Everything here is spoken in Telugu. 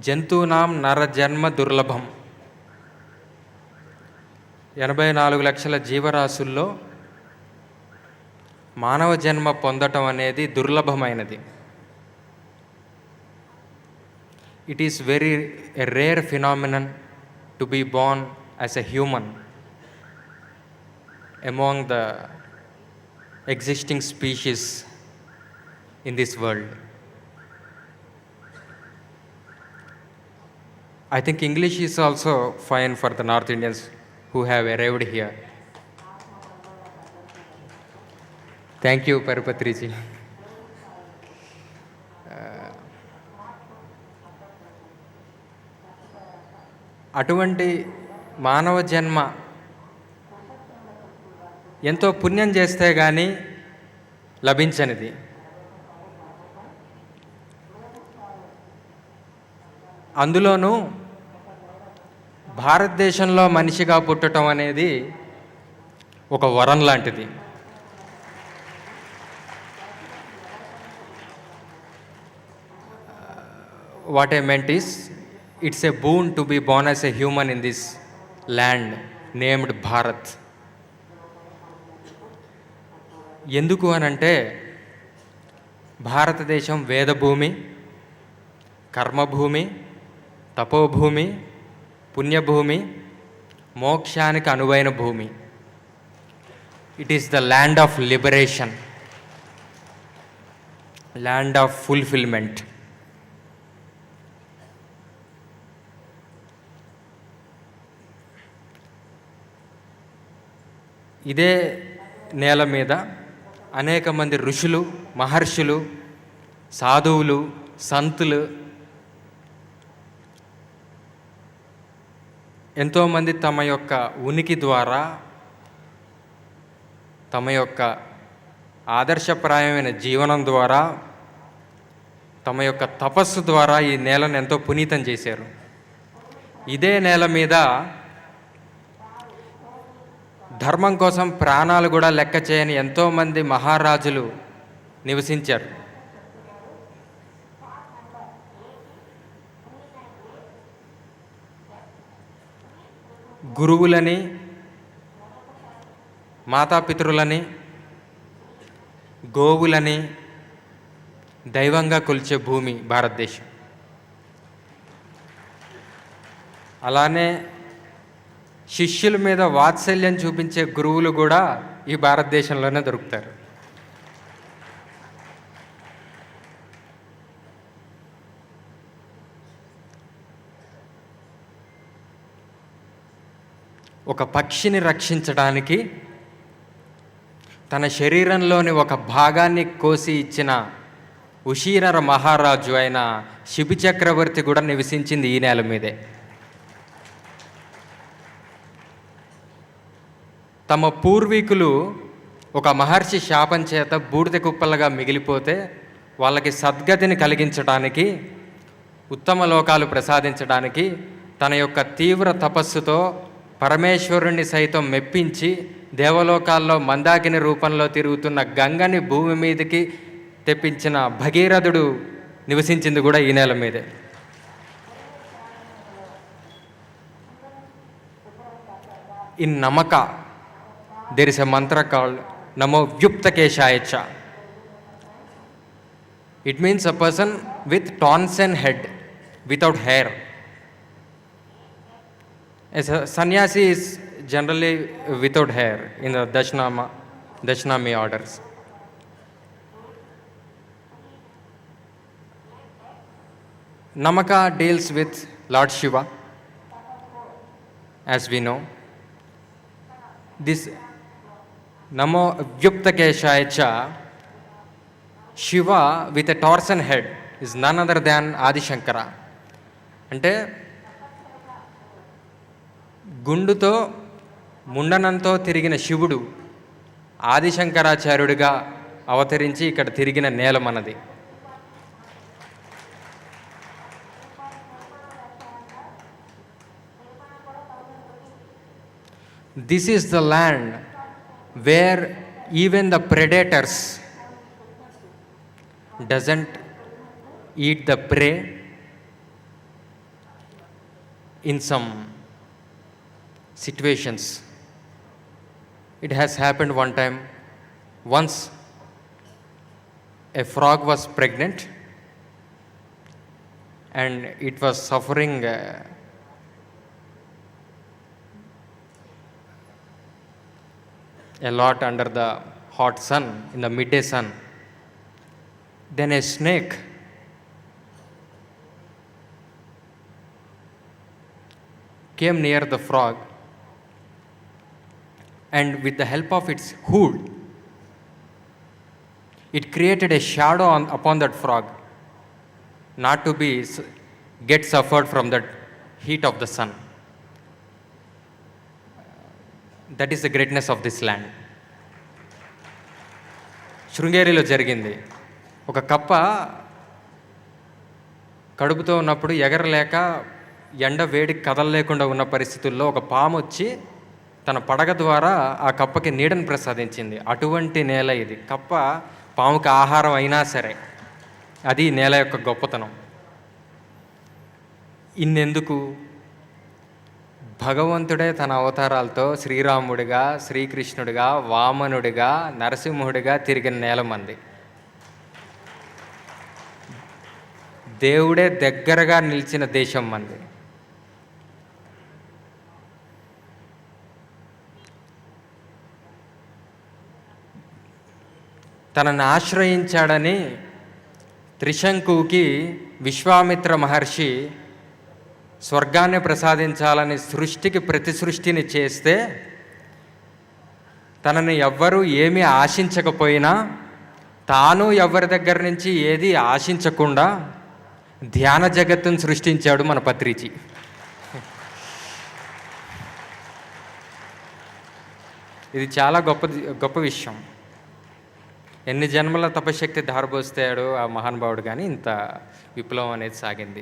జంతూనాం నరజన్మ దుర్లభం. 84 లక్షల జీవరాశుల్లో మానవ జన్మ పొందటం అనేది దుర్లభమైనది. It is very rare phenomenon to be born as a human among the existing species in this world. I think English is also fine for the North Indians who have arrived here. Thank you, Parupatri ji. అటువంటి మానవ జన్మ ఎంతో పుణ్యం చేస్తే కానీ లభించనిది. అందులోనూ భారతదేశంలో మనిషిగా పుట్టడం అనేది ఒక వరం లాంటిది. What I meant is it's a boon to be born as a human in this land named Bharat. ఎందుకు అనంటే భారతదేశం వేదభూమి, కర్మభూమి, తపోభూమి, పుణ్యభూమి, మోక్షానికి అనువైన భూమి. It is the land of liberation, land of fulfilment. ఇదే నేల మీద అనేక మంది ఋషులు, మహర్షులు, సాధువులు, సంతులు ఎంతోమంది తమ యొక్క ఉనికి ద్వారా, తమ యొక్క ఆదర్శప్రాయమైన జీవనం ద్వారా, తమ యొక్క తపస్సు ద్వారా ఈ నేలను ఎంతో పునీతం చేశారు. ఇదే నేల మీద ధర్మం కోసం ప్రాణాలు కూడా లెక్క చేయని ఎంతోమంది మహారాజులు నివసించారు. గురువులని, మాతాపితరులని, గోవులని దైవంగా కొలిచే భూమి భారతదేశం. అలానే శిష్యుల మీద వాత్సల్యం చూపించే గురువులు కూడా ఈ భారతదేశంలోనే దొరుకుతారు. ఒక పక్షిని రక్షించడానికి తన శరీరంలోని ఒక భాగాన్ని కోసి ఇచ్చిన ఉషీరర మహారాజు అయిన శిబి చక్రవర్తి కూడా నివసించింది ఈ నేల మీదే. తమ పూర్వీకులు ఒక మహర్షి శాపం చేత బూడిద కుప్పలుగా మిగిలిపోతే వాళ్ళకి సద్గతిని కలిగించడానికి, ఉత్తమ లోకాలు ప్రసాదించడానికి తన యొక్క తీవ్ర తపస్సుతో పరమేశ్వరుణ్ణి సైతం మెప్పించి దేవలోకాల్లో మందాకిని రూపంలో తిరుగుతున్న గంగని భూమి మీదకి తెప్పించిన భగీరథుడు నివసించింది కూడా ఈ నేల మీదే. ఇన్ నమక there is a mantra called Namo Vyuptakeshaya Cha. It means a person with Tonson head, without hair. As a sannyasi is generally without hair in the Dashnami orders. Namaka deals with Lord Shiva, as we know. This Namo Vyuptakeshaya Cha, Shiva with a torsion head is none other than Adi Shankara. అంటే గుండుతో ముండనంతో తిరిగిన శివుడు ఆదిశంకరాచార్యుడిగా అవతరించి ఇక్కడ తిరిగిన నేల మనది. This is the land where even the predators doesn't eat the prey, in some situations. It has happened one time. Once a frog was pregnant and it was suffering a lot under the hot sun, in the midday sun. Then a snake came near the frog, and with the help of its hood, it created a shadow upon that frog, not to get suffered from the heat of the sun. That is the greatness of this land. శృంగేరిలో జరిగింది. ఒక కప్ప కడుపుతో ఉన్నప్పుడు ఎగరలేక ఎండ వేడికి కదలలేకుండా ఉన్న పరిస్థితుల్లో ఒక పాము వచ్చి తన పడగ ద్వారా ఆ కప్పకి నీడను ప్రసాదించింది. అటువంటి నేల ఇది. కప్ప పాముకి ఆహారం అయినా సరే, అది నేల యొక్క గొప్పతనం. ఇన్నెందుకు? భగవంతుడే తన అవతారాలతో శ్రీరాముడిగా, శ్రీకృష్ణుడిగా, వామనుడిగా, నరసింహుడిగా తిరిగిన నేల మంది. దేవుడే దగ్గరగా నిలిచిన దేశం మంది. తనను ఆశ్రయించాడని త్రిశంకుకి విశ్వామిత్ర మహర్షి స్వర్గాన్ని ప్రసాదించాలని సృష్టికి ప్రతి సృష్టిని చేస్తే, తనని ఎవ్వరూ ఏమీ ఆశించకపోయినా తాను ఎవరి దగ్గర నుంచి ఏది ఆశించకుండా ధ్యాన జగత్తును సృష్టించాడు మన పత్రిజీ. ఇది చాలా గొప్ప విషయం. ఎన్ని జన్మల తపశక్తి ధారపోస్తాడు ఆ మహానుభావుడు, కానీ ఇంత విప్లవం అనేది సాగింది.